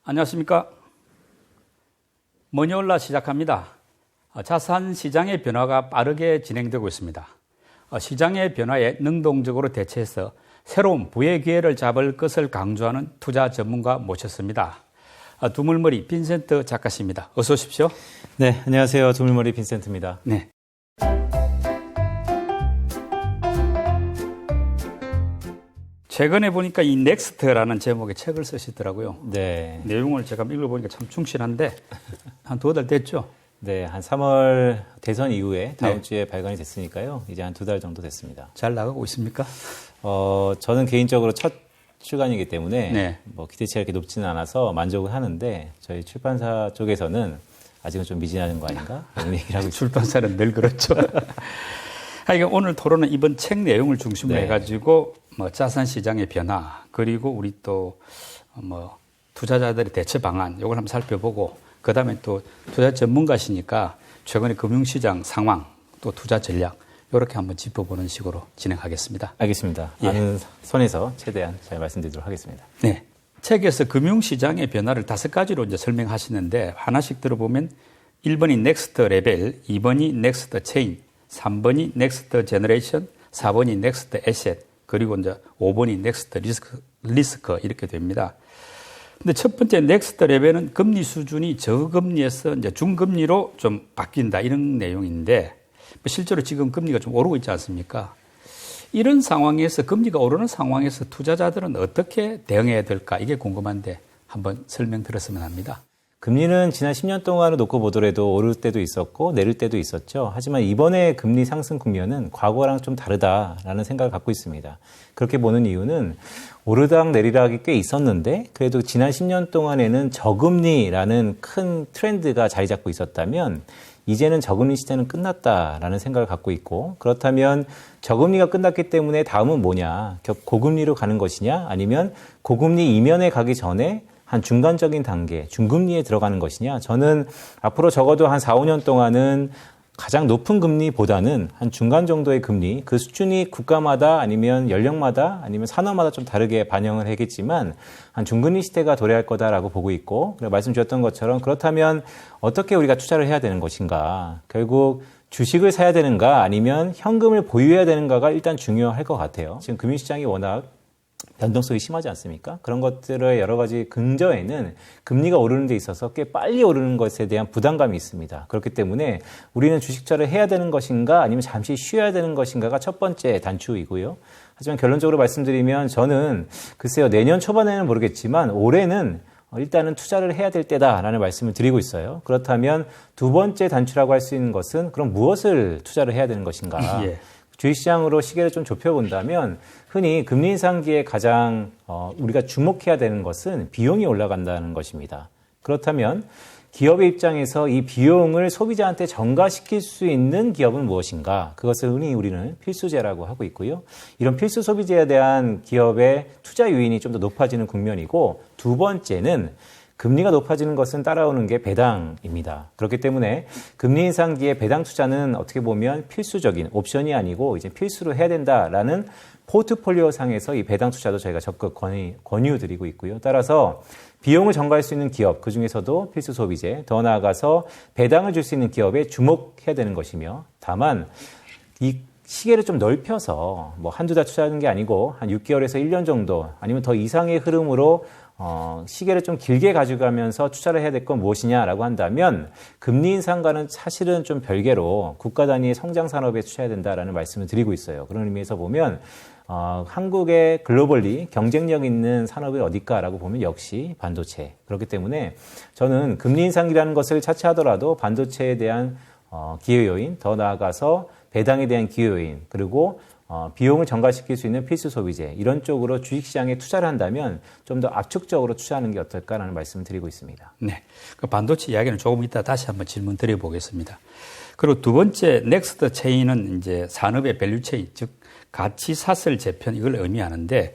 안녕하십니까. 머니올라 시작합니다. 자산 시장의 변화가 빠르게 진행되고 있습니다. 시장의 변화에 능동적으로 대처해서 새로운 부의 기회를 잡을 것을 강조하는 투자 전문가 모셨습니다. 두물머리 빈센트 작가십니다. 어서 오십시오. 네, 안녕하세요. 두물머리 빈센트입니다. 네. 최근에 보니까 이 넥스트라는 제목의 책을 쓰시더라고요. 네. 내용을 제가 읽어보니까 참 충실한데 한 2달 됐죠? 네, 한 3월 대선 이후에 다음 주에 발간이 됐으니까요. 이제 한 2달 정도 됐습니다. 잘 나가고 있습니까? 저는 개인적으로 첫 출간이기 때문에 네. 뭐 기대치가 이렇게 높지는 않아서 만족을 하는데 저희 출판사 쪽에서는 아직은 좀 미진한 거 아닌가? 그런 얘기를 하고 있습니다. 출판사는 늘 그렇죠. 오늘 토론은 이번 책 내용을 중심으로 해가지고 자산 시장의 변화 그리고 우리 또 투자자들의 대처 방안 이걸 한번 살펴보고 그 다음에 또 투자 전문가시니까 최근의 금융시장 상황 또 투자 전략 이렇게 한번 짚어보는 식으로 진행하겠습니다. 알겠습니다. 예. 아는 선에서 최대한 잘 말씀드리도록 하겠습니다. 네. 책에서 금융시장의 변화를 5가지로 이제 설명하시는데 하나씩 들어보면 1번이 넥스트 레벨, 2번이 넥스트 체인, 3번이 넥스트 제너레이션, 4번이 넥스트 에셋, 그리고 이제 5번이 넥스트 리스크 이렇게 됩니다. 근데 첫 번째 넥스트 레벨은 금리 수준이 저금리에서 이제 중금리로 좀 바뀐다 이런 내용인데 실제로 지금 금리가 좀 오르고 있지 않습니까? 이런 상황에서 금리가 오르는 상황에서 투자자들은 어떻게 대응해야 될까 이게 궁금한데 한번 설명 들었으면 합니다. 금리는 지난 10년 동안을 놓고 보더라도 오를 때도 있었고 내릴 때도 있었죠. 하지만 이번에 금리 상승 국면은 과거랑 좀 다르다라는 생각을 갖고 있습니다. 그렇게 보는 이유는 오르락 내리락이 꽤 있었는데 그래도 지난 10년 동안에는 저금리라는 큰 트렌드가 자리 잡고 있었다면 이제는 저금리 시대는 끝났다라는 생각을 갖고 있고 그렇다면 저금리가 끝났기 때문에 다음은 뭐냐? 고금리로 가는 것이냐? 아니면 고금리 이면에 가기 전에 한 중간적인 단계, 중금리에 들어가는 것이냐? 저는 앞으로 적어도 한 4, 5년 동안은 가장 높은 금리보다는 한 중간 정도의 금리, 그 수준이 국가마다 아니면 연령마다 아니면 산업마다 좀 다르게 반영을 하겠지만 한 중금리 시대가 도래할 거다라고 보고 있고 말씀 주셨던 것처럼 그렇다면 어떻게 우리가 투자를 해야 되는 것인가? 결국 주식을 사야 되는가 아니면 현금을 보유해야 되는가가 일단 중요할 것 같아요. 지금 금융시장이 워낙 변동성이 심하지 않습니까? 그런 것들의 여러 가지 근저에는 금리가 오르는 데 있어서 꽤 빨리 오르는 것에 대한 부담감이 있습니다. 그렇기 때문에 우리는 주식 투자를 해야 되는 것인가 아니면 잠시 쉬어야 되는 것인가가 첫 번째 단추이고요. 하지만 결론적으로 말씀드리면 저는 글쎄요 내년 초반에는 모르겠지만 올해는 일단은 투자를 해야 될 때다라는 말씀을 드리고 있어요. 그렇다면 두 번째 단추라고 할 수 있는 것은 그럼 무엇을 투자를 해야 되는 것인가? 예. 주식시장으로 시계를 좀 좁혀본다면 흔히 금리 인상기에 가장 우리가 주목해야 되는 것은 비용이 올라간다는 것입니다. 그렇다면 기업의 입장에서 이 비용을 소비자한테 전가시킬 수 있는 기업은 무엇인가? 그것을 흔히 우리는 필수재라고 하고 있고요. 이런 필수 소비재에 대한 기업의 투자 요인이 좀 더 높아지는 국면이고 두 번째는 금리가 높아지는 것은 따라오는 게 배당입니다. 그렇기 때문에 금리 인상기에 배당 투자는 어떻게 보면 필수적인 옵션이 아니고 이제 필수로 해야 된다라는 포트폴리오 상에서 이 배당 투자도 저희가 적극 권유드리고 있고요. 따라서 비용을 전가할 수 있는 기업, 그중에서도 필수 소비재, 더 나아가서 배당을 줄 수 있는 기업에 주목해야 되는 것이며 다만 이 시계를 좀 넓혀서 뭐 한두 달 투자하는 게 아니고 한 6개월에서 1년 정도 아니면 더 이상의 흐름으로 시계를 좀 길게 가져가면서 투자를 해야 될 건 무엇이냐라고 한다면 금리 인상과는 사실은 좀 별개로 국가 단위의 성장 산업에 투자해야 된다라는 말씀을 드리고 있어요. 그런 의미에서 보면 한국의 글로벌리 경쟁력 있는 산업이 어딜까라고 보면 역시 반도체. 그렇기 때문에 저는 금리 인상이라는 것을 차치하더라도 반도체에 대한 기회 요인, 더 나아가서 배당에 대한 기회 요인, 그리고 비용을 전가시킬 수 있는 필수 소비재 이런 쪽으로 주식시장에 투자를 한다면 좀 더 압축적으로 투자하는 게 어떨까라는 말씀을 드리고 있습니다. 네, 그 반도체 이야기는 조금 이따 다시 한번 질문 드려보겠습니다. 그리고 두 번째 넥스트 체인은 이제 산업의 밸류 체인, 즉 가치 사슬 재편 이걸 의미하는데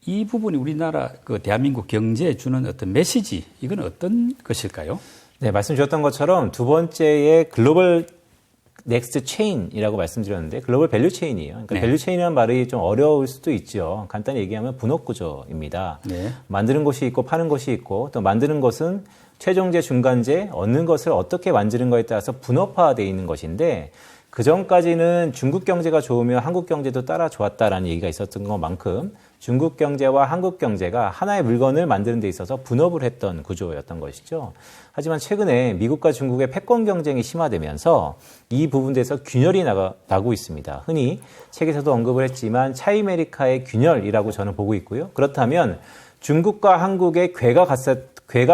이 부분이 우리나라 그 대한민국 경제에 주는 어떤 메시지 이건 어떤 것일까요? 네, 말씀 주셨던 것처럼 두 번째의 글로벌 넥스트 체인이라고 말씀드렸는데 글로벌 밸류 체인이에요. 그러니까 네. 밸류 체인이라는 말이 좀 어려울 수도 있죠. 간단히 얘기하면 분업 구조입니다. 네. 만드는 곳이 있고 파는 곳이 있고 또 만드는 것은 최종재, 중간재, 얻는 것을 어떻게 만드는 거에 따라서 분업화되어 있는 것인데 그 전까지는 중국 경제가 좋으면 한국 경제도 따라 좋았다라는 얘기가 있었던 것만큼 중국 경제와 한국 경제가 하나의 물건을 만드는 데 있어서 분업을 했던 구조였던 것이죠. 하지만 최근에 미국과 중국의 패권 경쟁이 심화되면서 이 부분에서 균열이 나고 있습니다. 흔히 책에서도 언급을 했지만 차이메리카의 균열이라고 저는 보고 있고요. 그렇다면 중국과 한국의 궤가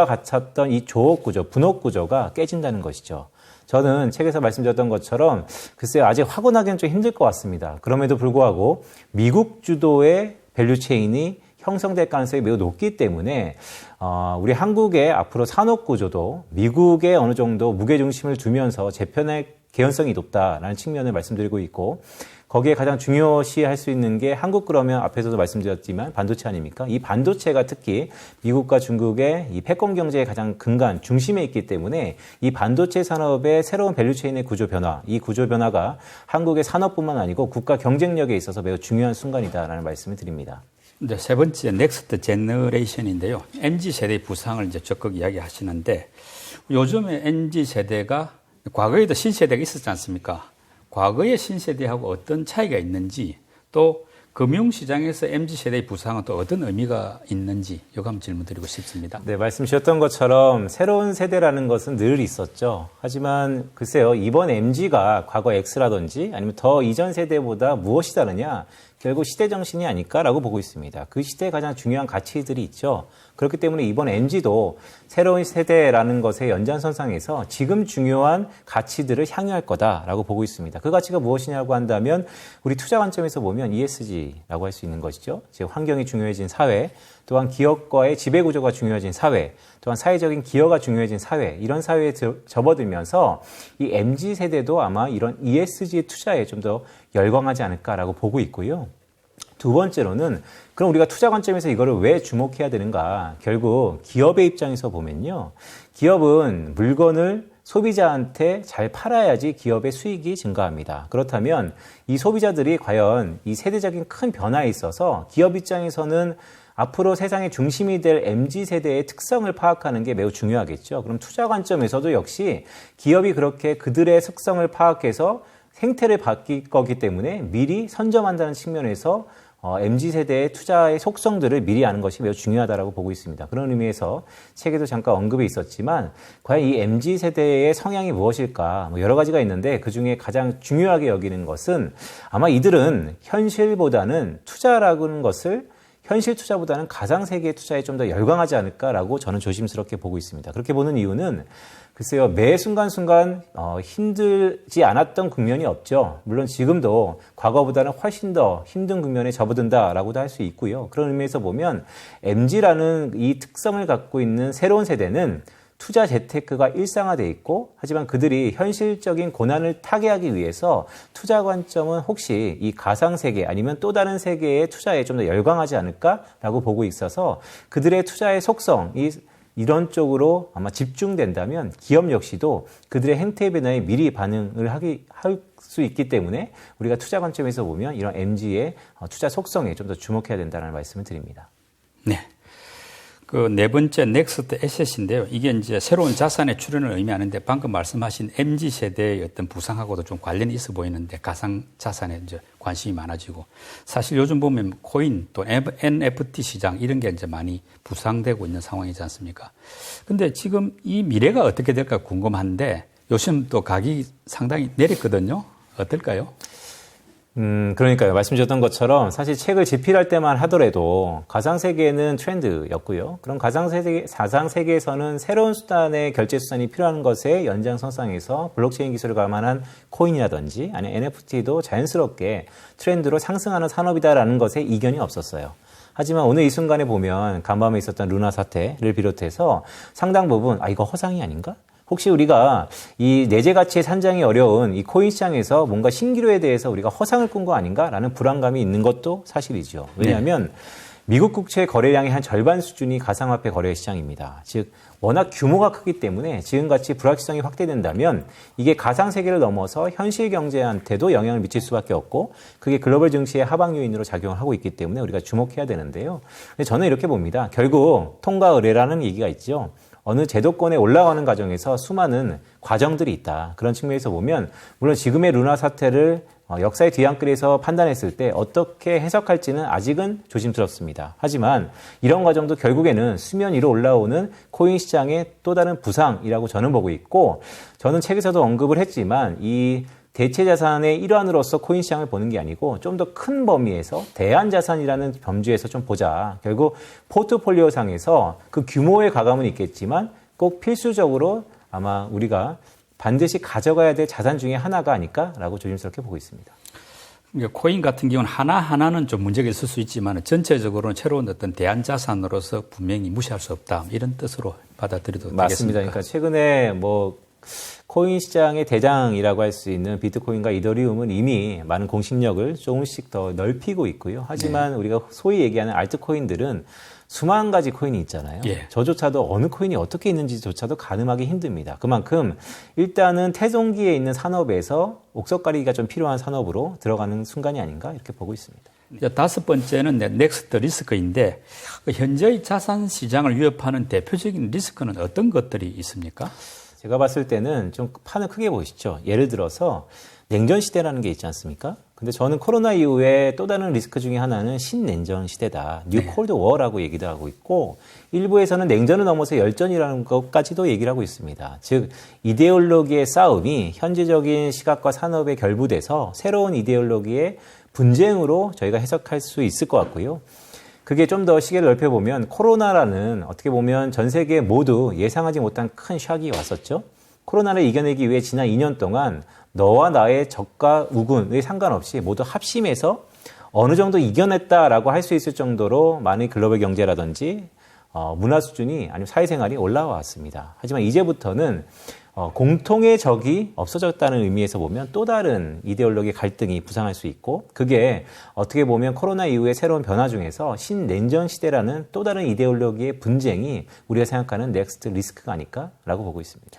갖췄던 이 조업 구조, 분업 구조가 깨진다는 것이죠. 저는 책에서 말씀드렸던 것처럼 글쎄요, 아직 확언하기는 좀 힘들 것 같습니다. 그럼에도 불구하고 미국 주도의 밸류체인이 형성될 가능성이 매우 높기 때문에 우리 한국의 앞으로 산업 구조도 미국에 어느 정도 무게중심을 두면서 재편의 개연성이 높다라는 측면을 말씀드리고 있고 거기에 가장 중요시할 수 있는 게 한국 그러면 앞에서도 말씀드렸지만 반도체 아닙니까? 이 반도체가 특히 미국과 중국의 이 패권 경제의 가장 근간 중심에 있기 때문에 이 반도체 산업의 새로운 밸류체인의 구조 변화, 이 구조 변화가 한국의 산업뿐만 아니고 국가 경쟁력에 있어서 매우 중요한 순간이다라는 말씀을 드립니다. 이제 세 번째 넥스트 제너레이션인데요. MZ 세대의 부상을 이제 적극 이야기하시는데 요즘에 MZ 세대가 과거에도 신세대가 있었지 않습니까? 과거의 신세대하고 어떤 차이가 있는지 또 금융시장에서 MZ세대의 부상은 또 어떤 의미가 있는지 이거 한번 질문 드리고 싶습니다. 네, 말씀 주셨던 것처럼 새로운 세대라는 것은 늘 있었죠. 하지만 글쎄요, 이번 MZ가 과거 X라든지 아니면 더 이전 세대보다 무엇이 다르냐? 결국 시대 정신이 아닐까라고 보고 있습니다. 그 시대에 가장 중요한 가치들이 있죠. 그렇기 때문에 이번 MZ도 새로운 세대라는 것의 연장선상에서 지금 중요한 가치들을 향유할 거다라고 보고 있습니다. 그 가치가 무엇이냐고 한다면 우리 투자 관점에서 보면 ESG라고 할 수 있는 것이죠. 즉 환경이 중요해진 사회, 또한 기업과의 지배구조가 중요해진 사회, 또한 사회적인 기여가 중요해진 사회, 이런 사회에 접어들면서 이 MZ세대도 아마 이런 ESG 투자에 좀 더 열광하지 않을까라고 보고 있고요. 두 번째로는 그럼 우리가 투자 관점에서 이거를 왜 주목해야 되는가? 결국 기업의 입장에서 보면요. 기업은 물건을 소비자한테 잘 팔아야지 기업의 수익이 증가합니다. 그렇다면 이 소비자들이 과연 이 세대적인 큰 변화에 있어서 기업 입장에서는 앞으로 세상의 중심이 될 MZ세대의 특성을 파악하는 게 매우 중요하겠죠. 그럼 투자 관점에서도 역시 기업이 그렇게 그들의 특성을 파악해서 생태를 바뀔 거기 때문에 미리 선점한다는 측면에서 MZ세대의 투자의 속성들을 미리 아는 것이 매우 중요하다고 보고 있습니다. 그런 의미에서 책에도 잠깐 언급이 있었지만 과연 이 MZ세대의 성향이 무엇일까? 여러 가지가 있는데 그중에 가장 중요하게 여기는 것은 아마 이들은 현실보다는 투자라는 것을 현실 투자보다는 가상세계 투자에 좀 더 열광하지 않을까라고 저는 조심스럽게 보고 있습니다. 그렇게 보는 이유는 글쎄요, 매 순간순간 힘들지 않았던 국면이 없죠. 물론 지금도 과거보다는 훨씬 더 힘든 국면에 접어든다라고도 할 수 있고요. 그런 의미에서 보면 MZ라는 이 특성을 갖고 있는 새로운 세대는 투자 재테크가 일상화되어 있고 하지만 그들이 현실적인 고난을 타개하기 위해서 투자 관점은 혹시 이 가상세계 아니면 또 다른 세계의 투자에 좀 더 열광하지 않을까라고 보고 있어서 그들의 투자의 속성이 이런 쪽으로 아마 집중된다면 기업 역시도 그들의 행태 변화에 미리 반응을 할 수 있기 때문에 우리가 투자 관점에서 보면 이런 MZ의 투자 속성에 좀 더 주목해야 된다는 말씀을 드립니다. 네. 그 네 번째 넥스트 에셋인데요. 이게 이제 새로운 자산의 출현을 의미하는데 방금 말씀하신 MZ 세대의 어떤 부상하고도 좀 관련이 있어 보이는데 가상 자산에 이제 관심이 많아지고 사실 요즘 보면 코인 또 NFT 시장 이런 게 이제 많이 부상되고 있는 상황이지 않습니까? 근데 지금 이 미래가 어떻게 될까 궁금한데 요즘 또 가격이 상당히 내렸거든요. 어떨까요? 그러니까요. 말씀 주셨던 것처럼 사실 책을 집필할 때만 하더라도 가상세계는 트렌드였고요. 그럼 가상세계에서는 새로운 수단의 결제 수단이 필요한 것에 연장선상에서 블록체인 기술을 감안한 코인이라든지 아니면 NFT도 자연스럽게 트렌드로 상승하는 산업이다라는 것에 이견이 없었어요. 하지만 오늘 이 순간에 보면 간밤에 있었던 루나 사태를 비롯해서 상당 부분 이거 허상이 아닌가? 혹시 우리가 이 내재 가치의 산정이 어려운 이 코인 시장에서 뭔가 신기루에 대해서 우리가 허상을 꾼 거 아닌가라는 불안감이 있는 것도 사실이죠. 왜냐하면 미국 국채 거래량의 한 절반 수준이 가상화폐 거래 시장입니다. 즉 워낙 규모가 크기 때문에 지금같이 불확실성이 확대된다면 이게 가상 세계를 넘어서 현실 경제한테도 영향을 미칠 수밖에 없고 그게 글로벌 증시의 하방 요인으로 작용을 하고 있기 때문에 우리가 주목해야 되는데요. 근데 저는 이렇게 봅니다. 결국 통과 의례라는 얘기가 있죠. 어느 제도권에 올라가는 과정에서 수많은 과정들이 있다. 그런 측면에서 보면 물론 지금의 루나 사태를 역사의 뒤안길에서 판단했을 때 어떻게 해석할지는 아직은 조심스럽습니다. 하지만 이런 과정도 결국에는 수면 위로 올라오는 코인 시장의 또 다른 부상이라고 저는 보고 있고 저는 책에서도 언급을 했지만 이 대체 자산의 일환으로서 코인 시장을 보는 게 아니고 좀 더 큰 범위에서 대안 자산이라는 범주에서 좀 보자. 결국 포트폴리오 상에서 그 규모의 가감은 있겠지만 꼭 필수적으로 아마 우리가 반드시 가져가야 될 자산 중에 하나가 아닐까라고 조심스럽게 보고 있습니다. 그러니까 코인 같은 경우는 하나하나는 좀 문제가 있을 수 있지만 전체적으로는 새로운 어떤 대안 자산으로서 분명히 무시할 수 없다. 이런 뜻으로 받아들여도 맞습니다. 되겠습니까? 그러니까 최근에 코인 시장의 대장이라고 할 수 있는 비트코인과 이더리움은 이미 많은 공식력을 조금씩 더 넓히고 있고요. 하지만 우리가 소위 얘기하는 알트코인들은 수만 가지 코인이 있잖아요. 예. 저조차도 어느 코인이 어떻게 있는지조차도 가늠하기 힘듭니다. 그만큼 일단은 태동기에 있는 산업에서 옥석가리기가 좀 필요한 산업으로 들어가는 순간이 아닌가 이렇게 보고 있습니다. 이제 다섯 번째는 넥스트 리스크인데 현재의 자산 시장을 위협하는 대표적인 리스크는 어떤 것들이 있습니까? 제가 봤을 때는 좀 판을 크게 보시죠. 예를 들어서 냉전 시대라는 게 있지 않습니까? 근데 저는 코로나 이후에 또 다른 리스크 중에 하나는 신냉전 시대다. 뉴 콜드 워라고 얘기도 하고 있고 일부에서는 냉전을 넘어서 열전이라는 것까지도 얘기를 하고 있습니다. 즉 이데올로기의 싸움이 현재적인 시각과 산업에 결부돼서 새로운 이데올로기의 분쟁으로 저희가 해석할 수 있을 것 같고요. 그게 좀 더 시계를 넓혀보면 코로나라는 어떻게 보면 전 세계 모두 예상하지 못한 큰 샥이 왔었죠. 코로나를 이겨내기 위해 지난 2년 동안 너와 나의 적과 우군에 상관없이 모두 합심해서 어느 정도 이겨냈다라고 할 수 있을 정도로 많은 글로벌 경제라든지 문화 수준이 아니면 사회생활이 올라왔습니다. 하지만 이제부터는 공통의 적이 없어졌다는 의미에서 보면 또 다른 이데올로기 갈등이 부상할 수 있고 그게 어떻게 보면 코로나 이후의 새로운 변화 중에서 신냉전 시대라는 또 다른 이데올로기의 분쟁이 우리가 생각하는 넥스트 리스크가 아닐까라고 보고 있습니다.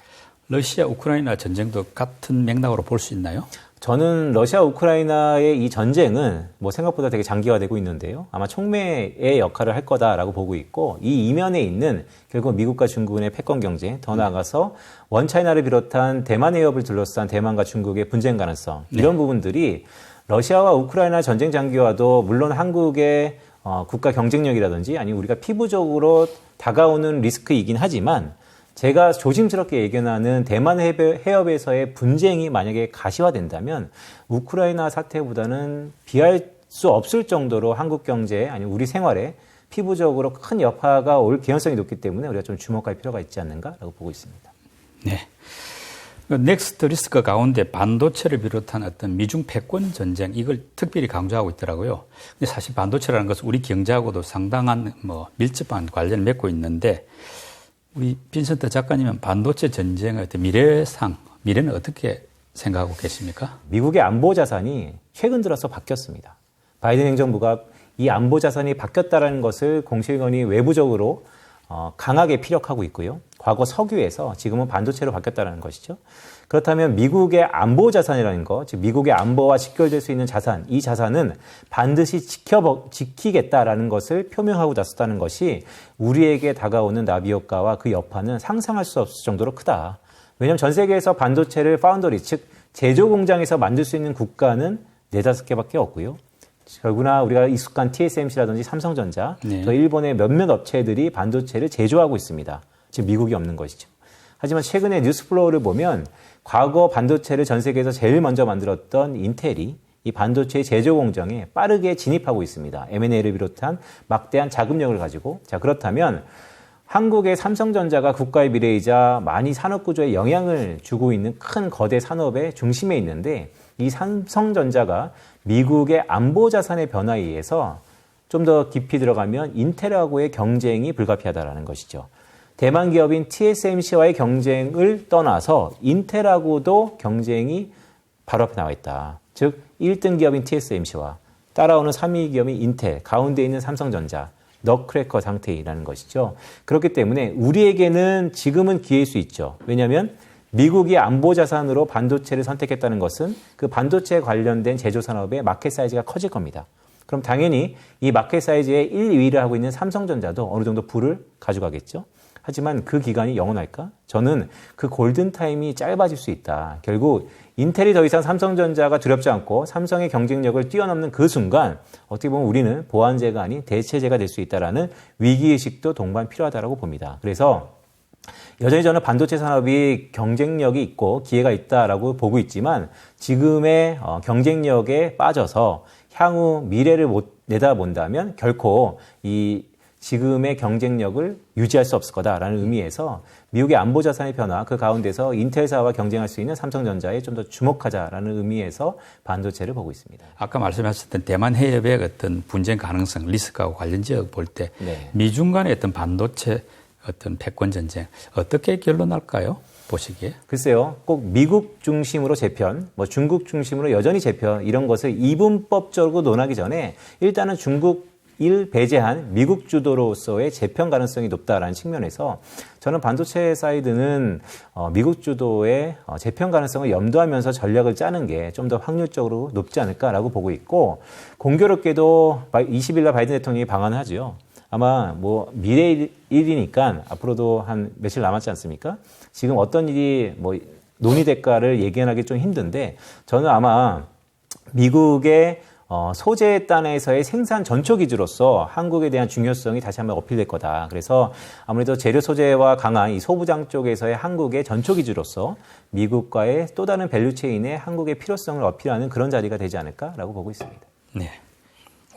러시아 우크라이나 전쟁도 같은 맥락으로 볼 수 있나요? 저는 러시아 우크라이나의 이 전쟁은 생각보다 되게 장기화되고 있는데요. 아마 촉매의 역할을 할 거다라고 보고 있고 이 이면에 있는 결국 미국과 중국의 패권 경제, 더 나아가서 원차이나를 비롯한 대만 해협을 둘러싼 대만과 중국의 분쟁 가능성 이런 부분들이 러시아와 우크라이나 전쟁 장기화도 물론 한국의 국가 경쟁력이라든지 아니면 우리가 피부적으로 다가오는 리스크이긴 하지만 제가 조심스럽게 예견하는 대만 해협에서의 분쟁이 만약에 가시화된다면 우크라이나 사태보다는 비할 수 없을 정도로 한국 경제에 아니면 우리 생활에 피부적으로 큰 여파가 올 개연성이 높기 때문에 우리가 좀 주목할 필요가 있지 않는가라고 보고 있습니다. 네. 넥스트 리스크 가운데 반도체를 비롯한 어떤 미중 패권 전쟁 이걸 특별히 강조하고 있더라고요. 근데 사실 반도체라는 것은 우리 경제하고도 상당한 밀접한 관련을 맺고 있는데 우리 빈센트 작가님은 반도체 전쟁의 어떤 미래는 어떻게 생각하고 계십니까? 미국의 안보 자산이 최근 들어서 바뀌었습니다. 바이든 행정부가 이 안보 자산이 바뀌었다는 것을 공실건이 외부적으로 강하게 피력하고 있고요. 과거 석유에서 지금은 반도체로 바뀌었다는 것이죠. 그렇다면 미국의 안보 자산이라는 것, 즉 미국의 안보와 직결될 수 있는 자산, 이 자산은 반드시 지키겠다라는 것을 표명하고 나섰다는 것이 우리에게 다가오는 나비 효과와 그 여파는 상상할 수 없을 정도로 크다. 왜냐하면 전 세계에서 반도체를 파운더리, 즉 제조 공장에서 만들 수 있는 국가는 4-5개밖에 없고요. 결국나 우리가 익숙한 TSMC라든지 삼성전자, 저 일본의 몇몇 업체들이 반도체를 제조하고 있습니다. 지금 미국이 없는 것이죠. 하지만 최근에 뉴스플로우를 보면 과거 반도체를 전 세계에서 제일 먼저 만들었던 인텔이 이 반도체 제조 공정에 빠르게 진입하고 있습니다. M&A를 비롯한 막대한 자금력을 가지고. 자, 그렇다면 한국의 삼성전자가 국가의 미래이자 많이 산업 구조에 영향을 주고 있는 큰 거대 산업의 중심에 있는데 이 삼성전자가 미국의 안보 자산의 변화에 의해서 좀 더 깊이 들어가면 인텔하고의 경쟁이 불가피하다라는 것이죠. 대만 기업인 TSMC와의 경쟁을 떠나서 인텔하고도 경쟁이 바로 앞에 나와 있다. 즉 1등 기업인 TSMC와 따라오는 3위 기업인 인텔, 가운데 있는 삼성전자. 넛크래커 상태라는 것이죠. 그렇기 때문에 우리에게는 지금은 기회일 수 있죠. 왜냐하면 미국이 안보 자산으로 반도체를 선택했다는 것은 그 반도체 관련된 제조 산업의 마켓 사이즈가 커질 겁니다. 그럼 당연히 이 마켓 사이즈의 1, 2위를 하고 있는 삼성전자도 어느 정도 부를 가져가겠죠. 하지만 그 기간이 영원할까? 저는 그 골든타임이 짧아질 수 있다. 결국 인텔이 더 이상 삼성전자가 두렵지 않고 삼성의 경쟁력을 뛰어넘는 그 순간 어떻게 보면 우리는 보완제가 아닌 대체제가 될 수 있다는 위기의식도 동반 필요하다고 봅니다. 그래서 여전히 저는 반도체 산업이 경쟁력이 있고 기회가 있다라고 보고 있지만 지금의 경쟁력에 빠져서 향후 미래를 못 내다본다면 결코 이 지금의 경쟁력을 유지할 수 없을 거다라는 의미에서 미국의 안보 자산의 변화 그 가운데서 인텔사와 경쟁할 수 있는 삼성전자에 좀 더 주목하자라는 의미에서 반도체를 보고 있습니다. 아까 말씀하셨던 대만 해협의 어떤 분쟁 가능성, 리스크하고 관련 지역 볼 때 네. 미중 간의 어떤 반도체 어떤 패권 전쟁 어떻게 결론날까요? 보시기에? 글쎄요. 꼭 미국 중심으로 재편, 중국 중심으로 여전히 재편 이런 것을 이분법적으로 논하기 전에 일단은 중국을 배제한 미국 주도로서의 재편 가능성이 높다라는 측면에서 저는 반도체 사이드는 미국 주도의 재편 가능성을 염두하면서 전략을 짜는 게 좀 더 확률적으로 높지 않을까라고 보고 있고 공교롭게도 20일 날 바이든 대통령이 방한을 하죠. 아마 미래 일이니까 앞으로도 한 며칠 남았지 않습니까? 지금 어떤 일이 논의될까를 예견하기 좀 힘든데 저는 아마 미국의 소재 단에서의 생산 전초 기지로서 한국에 대한 중요성이 다시 한번 어필될 거다. 그래서 아무래도 재료 소재와 강한 이 소부장 쪽에서의 한국의 전초 기지로서 미국과의 또 다른 밸류체인의 한국의 필요성을 어필하는 그런 자리가 되지 않을까라고 보고 있습니다. 네.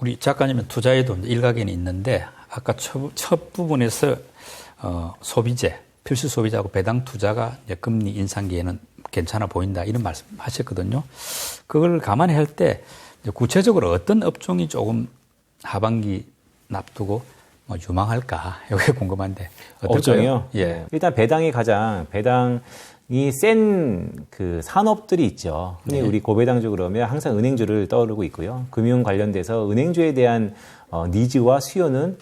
우리 작가님은 투자에도 일각에는 있는데 아까 첫 부분에서 소비재, 필수 소비자하고 배당 투자가 이제 금리 인상기에는 괜찮아 보인다 이런 말씀하셨거든요. 그걸 감안해 할 때 구체적으로 어떤 업종이 조금 하반기 납두고 유망할까 이게 궁금한데 어떨까요? 업종이요? 예. 일단 배당이 센 그 산업들이 있죠. 흔히 네. 우리 고배당주 그러면 항상 은행주를 떠오르고 있고요. 금융 관련돼서 은행주에 대한 니즈와 수요는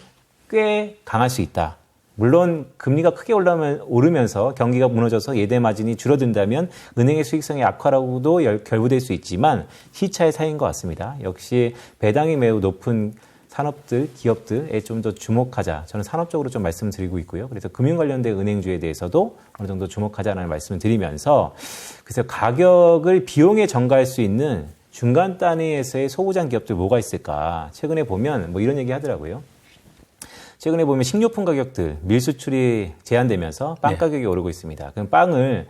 꽤 강할 수 있다. 물론 금리가 크게 오르면서 경기가 무너져서 예대 마진이 줄어든다면 은행의 수익성이 악화라고도 결부될 수 있지만 시차의 사이인 것 같습니다. 역시 배당이 매우 높은 산업들, 기업들에 좀 더 주목하자. 저는 산업적으로 좀 말씀을 드리고 있고요. 그래서 금융 관련된 은행주에 대해서도 어느 정도 주목하자라는 말씀을 드리면서 그래서 가격을 비용에 전가할 수 있는 중간 단위에서의 소부장 기업들 뭐가 있을까? 최근에 보면 이런 얘기 하더라고요. 최근에 보면 식료품 가격들, 밀 수출이 제한되면서 빵 가격이 오르고 있습니다. 그럼 빵을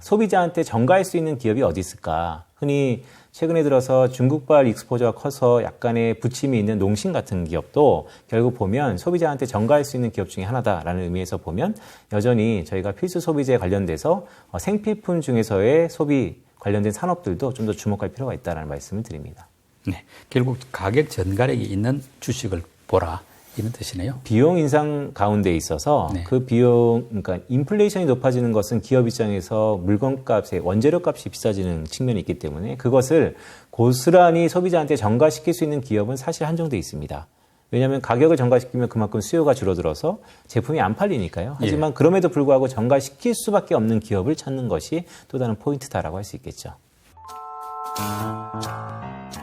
소비자한테 전가할 수 있는 기업이 어디 있을까? 흔히 최근에 들어서 중국발 익스포저가 커서 약간의 부침이 있는 농심 같은 기업도 결국 보면 소비자한테 전가할 수 있는 기업 중에 하나다라는 의미에서 보면 여전히 저희가 필수 소비재에 관련돼서 생필품 중에서의 소비 관련된 산업들도 좀 더 주목할 필요가 있다는 말씀을 드립니다. 네, 결국 가격 전가력이 있는 주식을 보라. 이런 뜻이네요. 비용 인상 가운데 있어서 네. 그 그러니까 인플레이션이 높아지는 것은 기업 입장에서 물건값에 원재료 값이 비싸지는 측면이 있기 때문에 그것을 고스란히 소비자한테 전가시킬 수 있는 기업은 사실 한정돼 있습니다. 왜냐하면 가격을 전가시키면 그만큼 수요가 줄어들어서 제품이 안 팔리니까요. 하지만 그럼에도 불구하고 전가시킬 수밖에 없는 기업을 찾는 것이 또 다른 포인트다라고 할 수 있겠죠.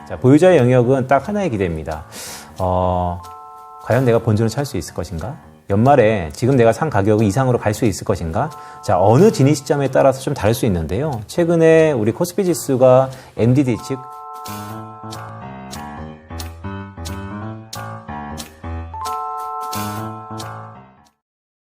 자, 보유자의 영역은 딱 하나의 기대입니다. 과연 내가 본전을 찾을 수 있을 것인가? 연말에 지금 내가 산 가격 이상으로 갈 수 있을 것인가? 자, 어느 진입 시점에 따라서 좀 다를 수 있는데요. 최근에 우리 코스피 지수가 MDD 즉